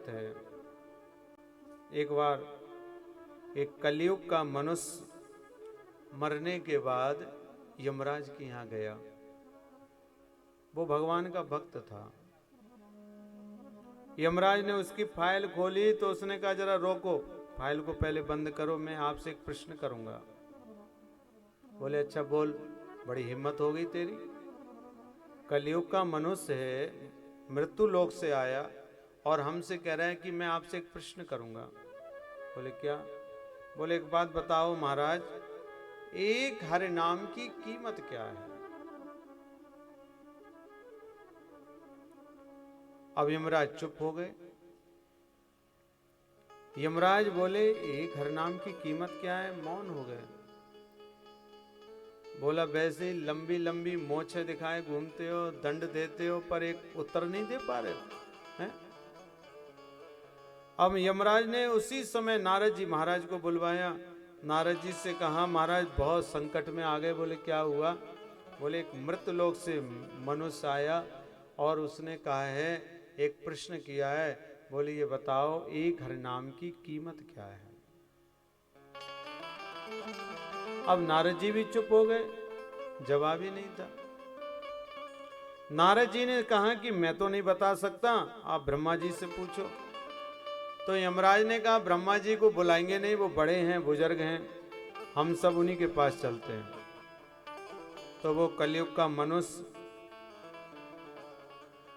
है। एक बार एक कलयुग का मनुष्य मरने के बाद यमराज के यहाँ गया। वो भगवान का भक्त था। यमराज ने उसकी फाइल खोली तो उसने कहा जरा रोको, फाइल को पहले बंद करो, मैं आपसे एक प्रश्न करूंगा। बोले अच्छा बोल, बड़ी हिम्मत हो गई तेरी। कलयुग का मनुष्य है, मृत्यु लोक से आया और हमसे कह रहा है कि मैं आपसे एक प्रश्न करूंगा। बोले क्या? बोले एक बात बताओ महाराज, एक हरि नाम की कीमत क्या है? अब यमराज चुप हो गए। यमराज बोले एक हरि नाम की कीमत क्या है? मौन हो गए। बोला वैसे ही लंबी लंबी मोछे दिखाए घूमते हो, दंड देते हो, पर एक उत्तर नहीं दे पा रहे हैं? अब यमराज ने उसी समय नारद जी महाराज को बुलवाया। नारद जी से कहा महाराज बहुत संकट में आ गए। बोले क्या हुआ? बोले एक मृत्यु लोक से मनुष्य आया और उसने कहा है, एक प्रश्न किया है। बोले ये बताओ एक हरि नाम की कीमत क्या है? अब नारद जी भी चुप हो गए, जवाब ही नहीं था। नारद जी ने कहा कि मैं तो नहीं बता सकता, आप ब्रह्मा जी से पूछो। तो यमराज ने कहा ब्रह्मा जी को बुलाएंगे नहीं, वो बड़े हैं, बुजुर्ग हैं, हम सब उन्हीं के पास चलते हैं। तो वो कलयुग का मनुष्य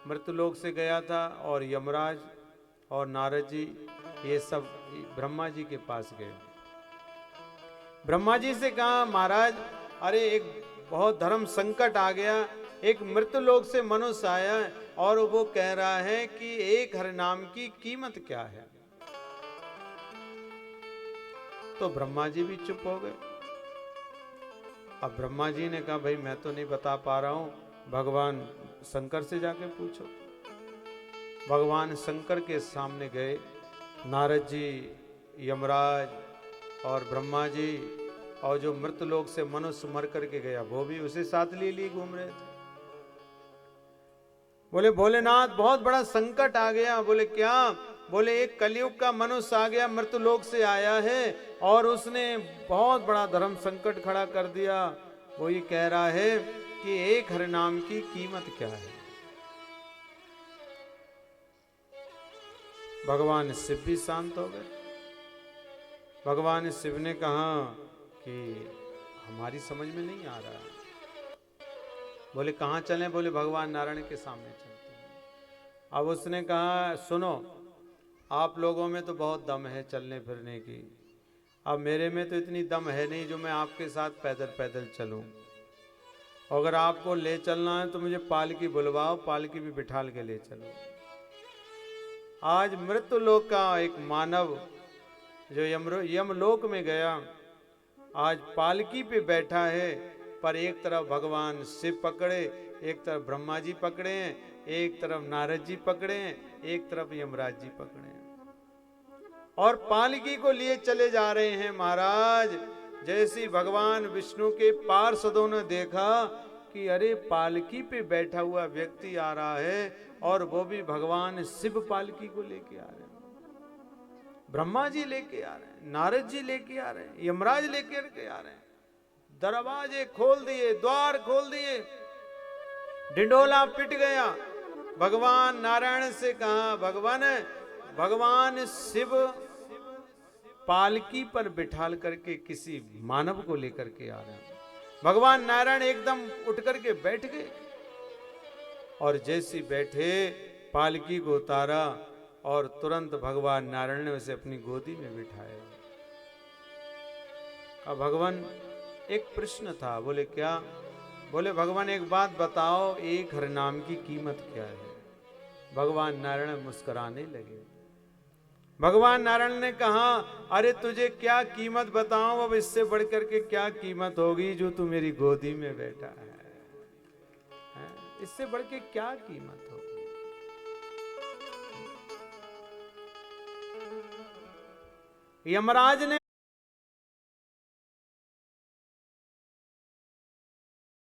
मृत्युलोक से गया था और यमराज और नारद जी ये सब ब्रह्मा जी के पास गए। ब्रह्मा जी से कहा महाराज अरे एक बहुत धर्म संकट आ गया, एक मृत्युलोक से मनुष्य आया और वो कह रहा है कि एक हरि नाम की कीमत क्या है? तो ब्रह्मा जी भी चुप हो गए। अब ब्रह्मा जी ने कहा भाई मैं तो नहीं बता पा रहा हूं, भगवान शंकर से जाके पूछो। भगवान शंकर के सामने गए। नारद जी, यमराज और ब्रह्मा जी और जो मृतलोक से मनुष्य मर करके गया वो भी उसे साथ लिए घूम रहे थे। बोले भोलेनाथ बहुत बड़ा संकट आ गया। बोले क्या? बोले एक कलयुग का मनुष्य आ गया, मृत्युलोक से आया है और उसने बहुत बड़ा धर्म संकट खड़ा कर दिया। वो ये कह रहा है कि एक हरि नाम की कीमत क्या है? भगवान शिव भी शांत हो गए। भगवान शिव ने कहा कि हमारी समझ में नहीं आ रहा है। बोले कहाँ चलें? बोले भगवान नारायण के सामने चलते हैं। अब उसने कहा सुनो, आप लोगों में तो बहुत दम है चलने फिरने की, अब मेरे में तो इतनी दम है नहीं जो मैं आपके साथ पैदल पैदल चलूं। अगर आपको ले चलना है तो मुझे पालकी बुलवाओ, पालकी भी बिठाल के ले चलो। आज मृत्यु लोक का एक मानव जो यमलोक में गया, आज पालकी पे बैठा है, पर एक तरफ भगवान शिव पकड़े, एक तरफ ब्रह्मा जी पकड़े हैं, एक तरफ नारद जी पकड़े हैं, एक तरफ यमराज जी पकड़े हैं और पालकी को लिए चले जा रहे हैं। महाराज जैसी भगवान विष्णु के पार्षदों ने देखा कि अरे पालकी पे बैठा हुआ व्यक्ति आ रहा है और वो भी भगवान शिव पालकी को लेके आ रहे हैं, ब्रह्मा जी लेके आ रहे हैं, नारद जी लेके आ रहे हैं, यमराज लेकर के आ रहे हैं। दरवाजे खोल दिए, द्वार खोल दिए, ढिंडोला पिट गया। भगवान नारायण से कहा भगवान शिव पालकी पर बिठाल करके किसी मानव को लेकर के आ रहे हैं। भगवान नारायण एकदम उठ करके बैठ गए और जैसी बैठे पालकी को उतारा और तुरंत भगवान नारायण ने उसे अपनी गोदी में बिठाया। अब भगवान एक प्रश्न था। बोले क्या? बोले भगवान एक बात बताओ, एक हरि नाम की कीमत क्या है? भगवान नारायण मुस्कुराने लगे। भगवान नारायण ने कहा अरे तुझे क्या कीमत बताऊं, अब इससे बढ़कर के क्या कीमत होगी जो तू मेरी गोदी में बैठा है? इससे बढ़ के क्या कीमत होगी? यमराज ने